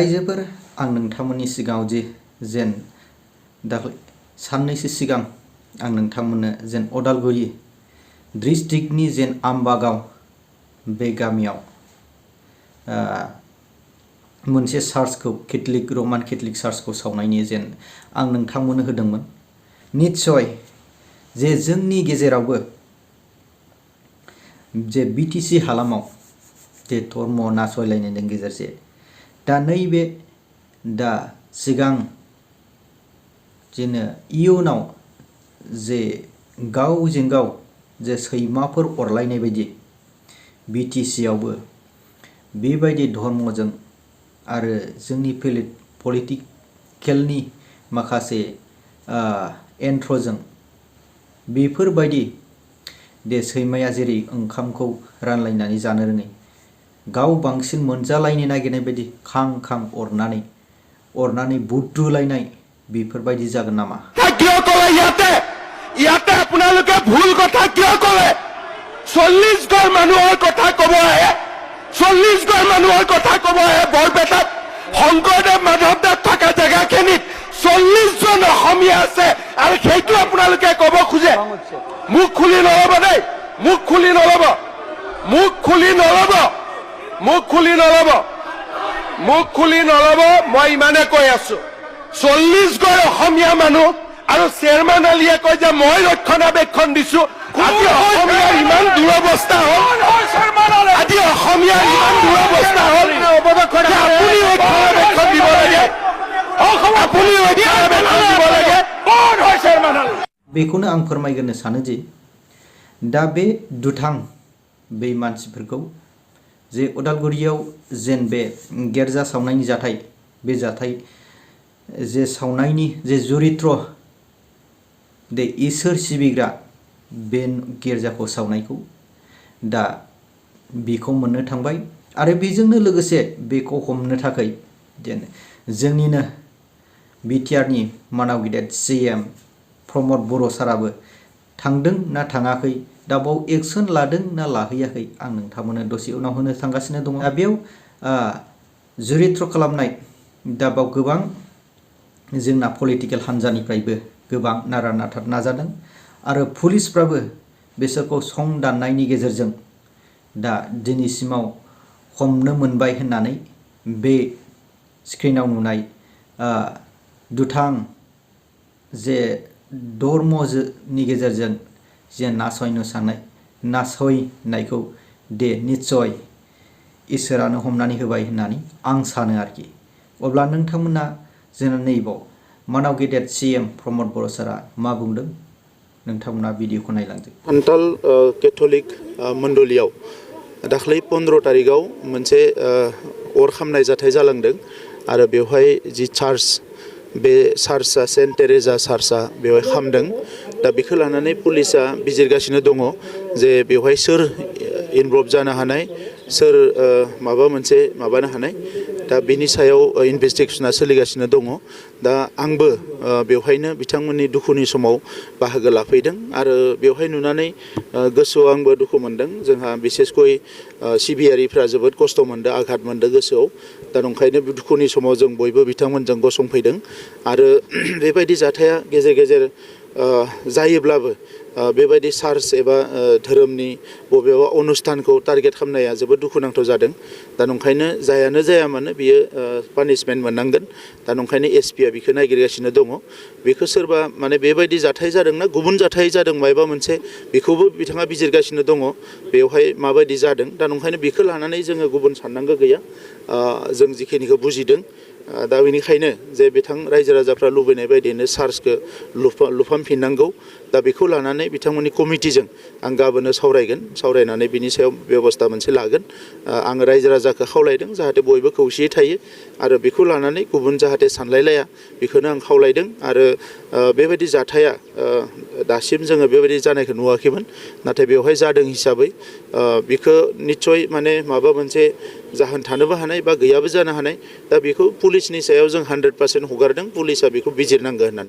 रायजोफोर आं नोंथांमोननि सिगाङाव जे जेन दाख्लै साननैसो सिगां आं नोंथांमोननो जेन अदालगुरि डिस्ट्रिक्टनि जेन आम्बागाव बे गामियाव मोनसे चार्चखौ रमान केथलिक चार्चखौ सावनायनि जेन आं नोंथांमोननो होदोंमोन। निश्चय जे जोंनि गेजेरावबो जे बिटिसि हालामाव जे धर्म नासयलायनायनि गेजेरजों दा नैबे दा सिगां जेनो इयुनाव जे गावजों गाव जे सैमाफोर अरलायनाय बायदि बिटिसि आवबो बेबायदि धर्मजों आरो जोंनि पलिटिकेलनि माखासे एन्ट्रजों बेफोरबायदि दे सैमाया जेरै ओंखामखौ रानलायनानै जानो रोङै गाव बांसिन मोनजालायनो नागिरनाय बायदि खां खां अरनानै बुद्रुलायनाय बेफोरबायदि जागोन नामा? ইয়াতে আপোনালোকে ভুল কথা কিয় কলে? 40 ঘৰ মানুহৰ কথা কব আহে, 40 ঘৰ মানুহৰ কথা কব আহে। বৰপেটাত শংকৰদেৱ মাধৱদেৱ থকা জেগাখিনিত 40 জন অসমীয়া আছে আৰু সেইটো আপোনালোকে কব খোজে। মুখ খুলি নলব দেই, মুখ খুলি নলব, মুখ খুলি নলব, মুখ খুলি নলব, মুখ খুলি নলব। মই ইমানে কৈ আছো, 40 ঘৰ অসমীয়া মানুহ আৰু চেয়াৰমেন আলীয়ে কয় যে মই ৰক্ষণাবেক্ষণ দিছো। আজি অসমীয়াৰ ইমান দুৰৱস্থা হ'ল, আজি অসমীয়াৰ ইমান দুৰৱস্থা হ'ল, আপুনি ৰক্ষণাবেক্ষণ দিব লাগে, আপুনি ৰক্ষণাবেক্ষণ দিব লাগে। কোন হয় চেয়াৰমেন আলী? बेखौनो आं फोरमायग्रोनो सानो जे दा बे दुथां बे मानसिफोरखौ जे अदालगुरियाव जेन बे गिर्जा सावनायनि जाथाय बे जाथाय जे सावनायनि जे जुरित्र दे इसोर सिबिग्रा बे गिर्जाखौ सावनायखौ दा बेखौ मोननो थांबाय आरो बेजोंनो लोगोसे बेखौ हमनो थाखाय जेन जोंनिनो बिटिआरनि मानाव गिदिर सिएम प्रमद बर' साराबो थांदों ना थाङाखै, दा बाव एक्सन लादों ना लाहैयाखै आं नोंथांमोननो दसे उनाव होनो थांगासिनो दङ। दा बेयाव जुरित्र खालामनाय दा बाव गोबां जोंना पलिटिकेल हान्जानिफ्रायबो गोबां नारा नाथार नाजादों आरो पुलिसफ्राबो बिसोरखौ सं दाननायनि गेजेरजों दा दिनैसिमाव हमनो मोनबाय होननानै बे स्क्रिनाव नुनाय दुथां जे धर्मनि गेजेरजों जे नासयनायखौ दे निस्सय इसोरानो हमनानै होबाय होननानै आं सानो आरोखि। अब्ला नोंथांमोना जोंना नैबाव मानाव गेदेर सिएम प्रमद बर' सारा मा बुंदों नोंथांमोना भिडिअखौ नायलांदो। खान्थाल केथलिक मण्डलियाव दाख्लै 15 तारिखआव मोनसे अर खामनाय जाथाय जालांदों आरो बेवहाय जि चार्च बे चार्चआ सेन्ट टेरेजा चार्चआ बेवहाय खामदों। दा बेखौ लानानै पुलिसा बिजिरगासिनो दङ जे बेवहाय सोर इनभल्भ जानो हानाय, सोर माबा मोनसे माबानो हानाय। दा बेनि सायाव इनभेस्टिगेशना सोलिगासिनो दङ। दा आंबो बेवहायनो बिथांमोननि दुखुनि समाव बाहागो लाफैदों आरो बेवहाय नुनानै गोसोआव आंबो दुखु मोनदों। जोंहा बिसेसकय सिबियारिफ्रा जोबोद खस्थ' मोनदों, आघात मोनदों गोसोआव। दा ओंखायनो दुखुनि समाव जों बयबो बिथांमोनजों गसंफैदों आरो बेबायदि जाथाया गेजेर गेजेर जायोब्लाबो बेबायदि चार्च एबा धोरोमनि बबेबा अनुष्ठानखौ टारगेट खालामनाया जोबोद दुखुनांथाव जादों। दा ओंखायनो जायानो जाया मानो बियो पानिशमेन्ट मोननांगोन। दा ओंखायनो एसपिआ बेखौ नागिरगासिनो दङ। बेखौ सोरबा माने बेबायदि जाथाय जादोंना गुबुन जाथाय जादों मायबा मोनसे बेखौबो बिथाङा बिजिरगासिनो दङ बेवहाय माबायदि जादों। दा ओंखायनो बेखौ लानानै जोङो गुबुन साननांगौ गैया। जों जिखिनिखौ बुजिदों दा बेनिखायनो जे बिथां रायजो राजाफ्रा लुबैनाय बायदियैनो चार्चखौ लुफामफिननांगौ। दा बेखौ लानानै बिथांमोननि कमिटिजों आं गाबोननो सावरायनानै बिनि सायाव बेबस्था मोनसे लागोन। आङो रायजो राजाखौ खावलायदों जाहाथे बयबो खौसेयै थायो आरो बेखौ लानानै गुबुन जाहाथे सानलायलाया बेखौनो आं खावलायदों। आरो बेबायदि जाथाया दासिम जोङो बेबायदि जानायखौ नुवाखैमोन, नाथाय बेवहाय जादों हिसाबै बेखौ निस्सय माने माबा मोनसे जाहोन थानोबो हानाय बा गैयाबो जानो हानाय। दा बेखौ पुलिसनि सायाव जों 100% हगारदों, पुलिसा बेखौ बिजिरनांगौ होननानै।